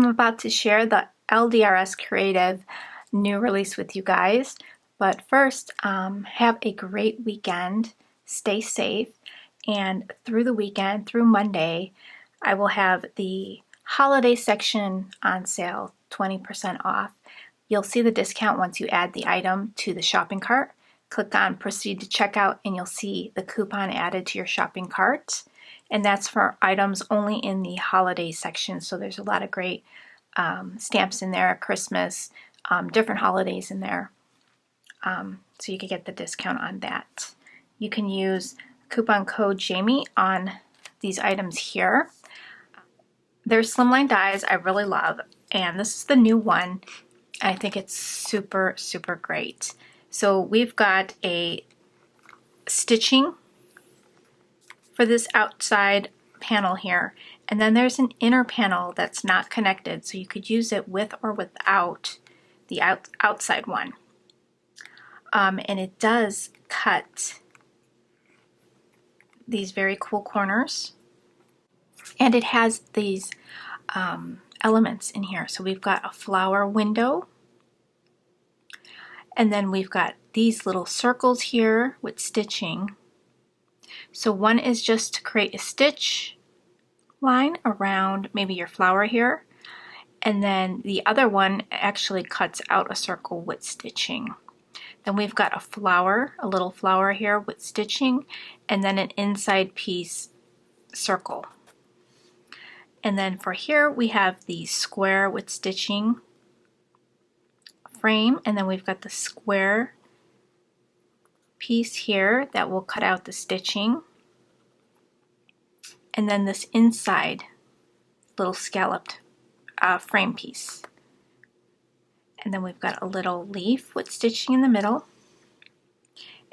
I'm about to share the Ldrs Creative new release with you guys, but first, have a great weekend, stay safe, and through the weekend, through Monday, I will have the holiday section on sale, 20% off. You'll see the discount once you add the item to the shopping cart. Click on Proceed to Checkout and you'll see the coupon added to your shopping cart. And that's for items only in the holiday section. So there's a lot of great stamps in there, Christmas, different holidays in there. So you can get the discount on that. You can use coupon code Jamie on these items here. There's Slimline Dyes I really love, and this is the new one. I think it's super, super great. So we've got a stitching for this outside panel here, and then there's an inner panel that's not connected, so you could use it with or without the outside one. And it does cut these very cool corners, and it has these elements in here. So we've got a flower window, and then we've got these little circles here with stitching. So one is just to create a stitch line around maybe your flower here, and then the other one actually cuts out a circle with stitching. Then we've got a flower, a little flower here with stitching, and then an inside piece circle. And then for here we have the square with stitching frame, and then we've got the square piece here that will cut out the stitching, and then this inside little scalloped frame piece. And then we've got a little leaf with stitching in the middle,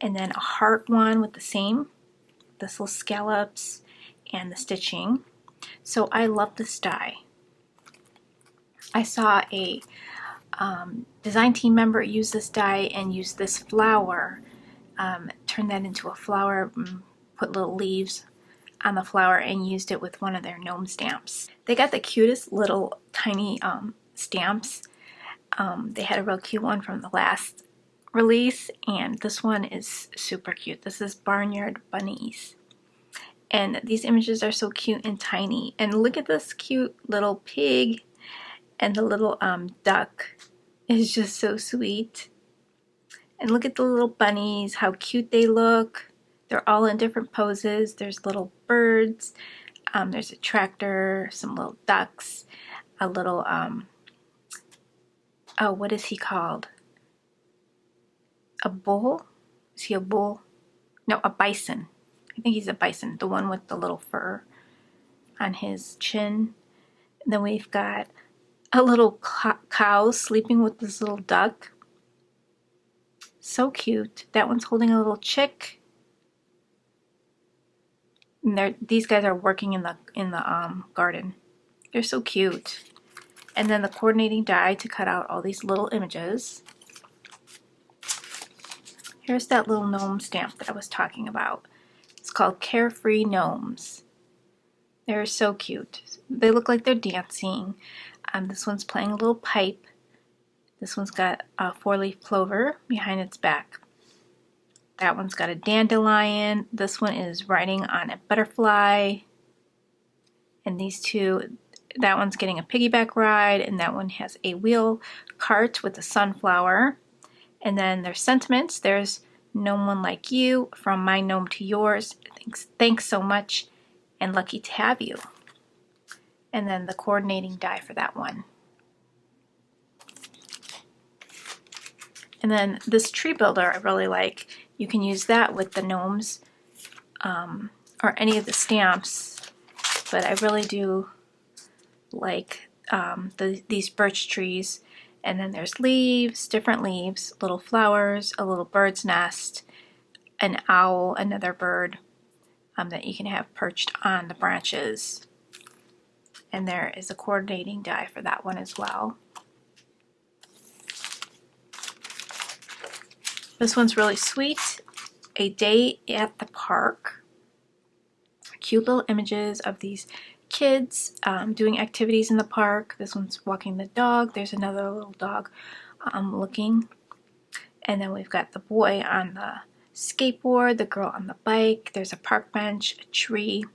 and then a heart one with this little scallops and the stitching. So I love this die. I saw a design team member use this die and use this flower, turn that into a flower, put little leaves on the flower, and used it with one of their gnome stamps. They got the cutest little tiny stamps. They had a real cute one from the last release, and this one is super cute. This is Barnyard Bunnies. And these images are so cute and tiny. And look at this cute little pig, and the little duck is just so sweet. And look at the little bunnies, how cute they look. They're all in different poses. There's little birds, there's a tractor, some little ducks, a little, oh, what is he called? A bull? Is he a bull? No, a bison. I think he's a bison, the one with the little fur on his chin. And then we've got a little cow sleeping with this little duck. So cute. That one's holding a little chick. And these guys are working in the garden. They're so cute. And then the coordinating die to cut out all these little images. Here's that little gnome stamp that I was talking about. It's called Carefree Gnomes. They're so cute. They look like they're dancing. This one's playing a little pipe. This one's got a 4-leaf clover behind its back. That one's got a dandelion. This one is riding on a butterfly. And these two, that one's getting a piggyback ride, and that one has a wheel cart with a sunflower. And then there's sentiments. There's no one like you, from my gnome to yours. Thanks so much, and lucky to have you. And then the coordinating die for that one. And then this tree builder I really like. You can use that with the gnomes or any of the stamps, but I really do like these birch trees. And then there's leaves, different leaves, little flowers, a little bird's nest, an owl, another bird that you can have perched on the branches. And there is a coordinating die for that one as well. This one's really sweet. A day at the park. Cute little images of these kids doing activities in the park. This one's walking the dog. There's another little dog looking. And then we've got the boy on the skateboard, the girl on the bike. There's a park bench, a tree,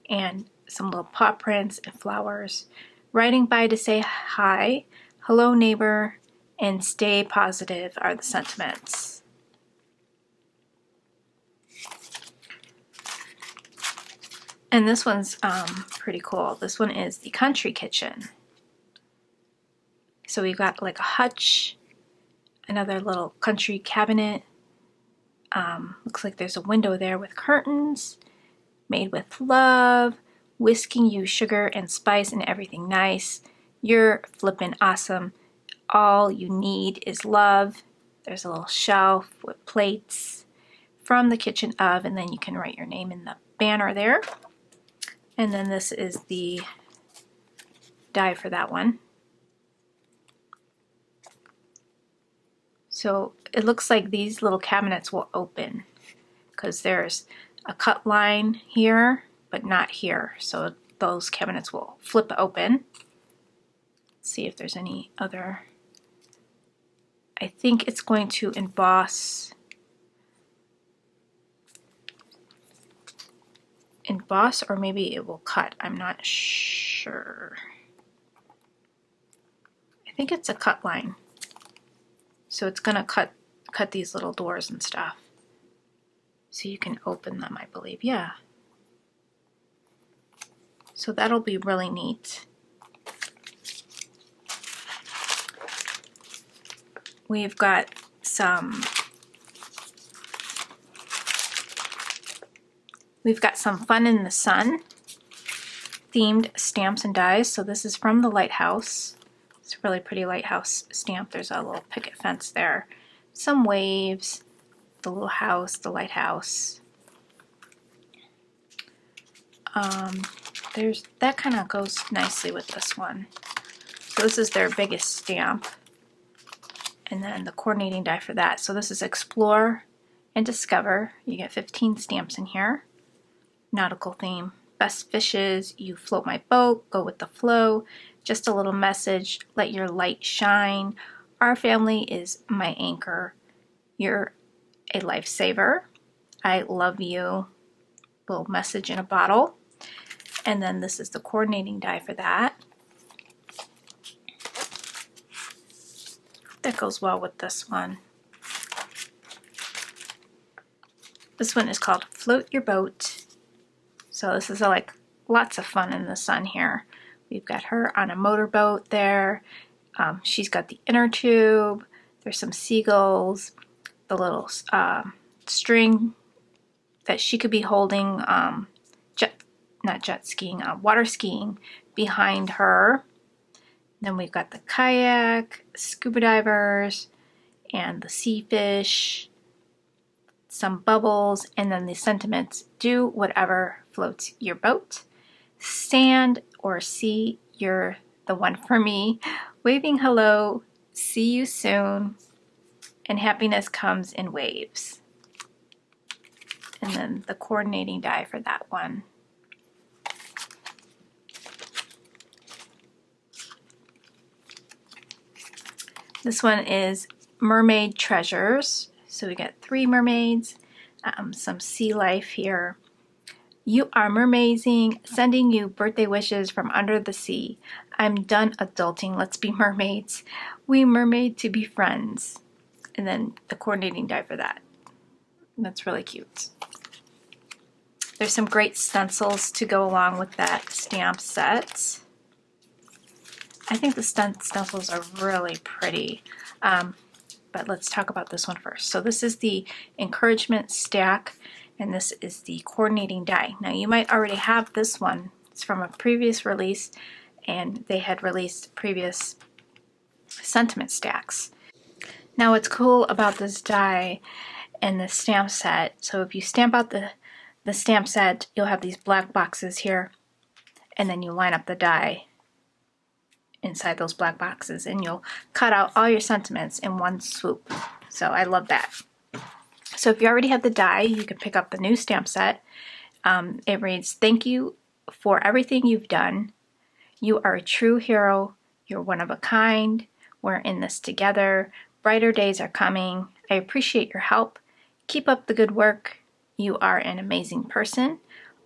and some little paw prints and flowers. Riding by to say hi, hello neighbor, and stay positive are the sentiments. And this one's pretty cool. This one is the country kitchen. So we've got like a hutch, another little country cabinet. Looks like there's a window there with curtains. Made with love, whisking you sugar and spice and everything nice. You're flippin' awesome. All you need is love. There's a little shelf with plates from the kitchen of, and then you can write your name in the banner there. And then this is the die for that one. So it looks like these little cabinets will open because there's a cut line here, but not here. So those cabinets will flip open. Let's see if there's any other. I think it's going to emboss or maybe it will cut. I'm not sure. I think it's a cut line. So it's gonna cut these little doors and stuff. So you can open them, I believe. Yeah. So that'll be really neat. We've got some fun in the sun themed stamps and dies. So this is from the lighthouse. It's a really pretty lighthouse stamp. There's a little picket fence there. Some waves, the little house, the lighthouse. That kind of goes nicely with this one. So this is their biggest stamp. And then the coordinating die for that. So this is Explore and Discover. You get 15 stamps in here. Nautical theme. Best fishes, you float my boat, go with the flow. Just a little message, let your light shine. Our family is my anchor. You're a lifesaver. I love you. Little message in a bottle. And then this is the coordinating die for that. That goes well with this one. This one is called Float Your Boat. So this is like lots of fun in the sun here. We've got her on a motorboat there. She's got the inner tube. There's some seagulls. The little string that she could be holding, water skiing behind her. Then we've got the kayak, scuba divers, and the sea fish, some bubbles, and then the sentiments. Do whatever floats your boat. Sand or sea, you're the one for me. Waving hello, see you soon, and happiness comes in waves. And then the coordinating die for that one. This one is Mermaid Treasures. So we got 3 mermaids, some sea life here. You are mermaiding, sending you birthday wishes from under the sea. I'm done adulting, let's be mermaids. We mermaid to be friends. And then the coordinating die for that. That's really cute. There's some great stencils to go along with that stamp set. I think the stencils are really pretty. But let's talk about this one first. So this is the encouragement stack, and this is the coordinating die. Now you might already have this one. It's from a previous release, and they had released previous sentiment stacks. Now what's cool about this die and the stamp set, so if you stamp out the stamp set, you'll have these black boxes here, and then you line up the die inside those black boxes, and you'll cut out all your sentiments in one swoop. So I love that. So if you already have the die, you can pick up the new stamp set. It reads, thank you for everything you've done. You are a true hero. You're one of a kind. We're in this together. Brighter days are coming. I appreciate your help. Keep up the good work. You are an amazing person.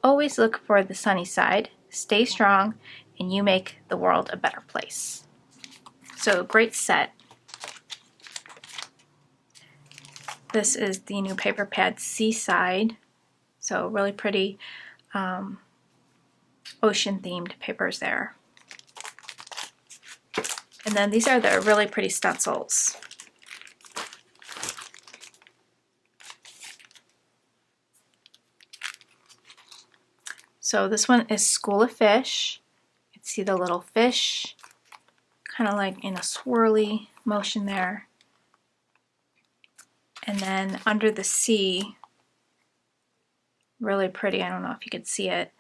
Always look for the sunny side. Stay strong, and you make the world a better place. So, great set. This is the new paper pad Seaside. So really pretty ocean themed papers there. And then these are the really pretty stencils. So this one is School of Fish. You can see the little fish kind of like in a swirly motion there. And then Under the Sea, really pretty. I don't know if you could see it.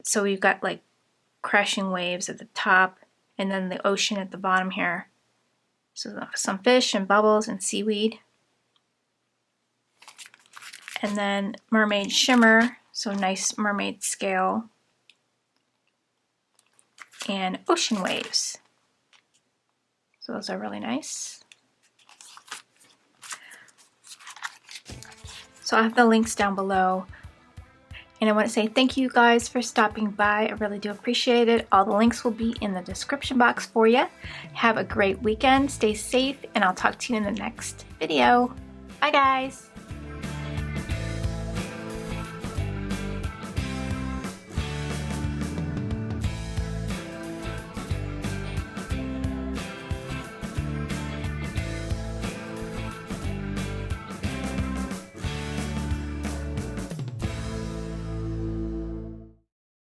So we've got like crashing waves at the top and then the ocean at the bottom here. So some fish and bubbles and seaweed. And then Mermaid Shimmer, so nice mermaid scale. And ocean waves. So those are really nice. So I have the links down below. And I want to say thank you guys for stopping by. I really do appreciate it. All the links will be in the description box for you. Have a great weekend. Stay safe, and I'll talk to you in the next video. Bye, guys.